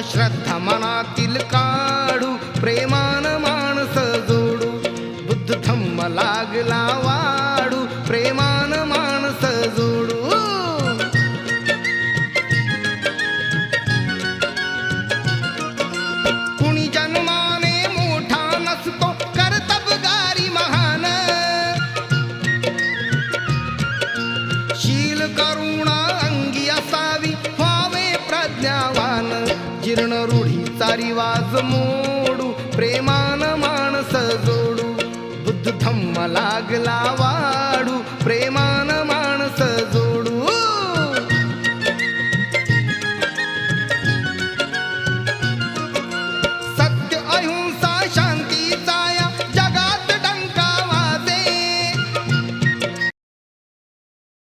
श्रद्धा मनातील काढू प्रेमान माणस जोडू बुद्ध धम्म लागला वाढू प्रेमान माणस जोडू कुणी जन्माने मोठा नसतो कर्तबगारी महान शील करुणा अंगी असावी व्हावे प्रज्ञावान जीर्ण रूढीचा रिवाज मोडू प्रेमान माणस जोडू बुद्ध धम्म लागला वाढू प्रेमा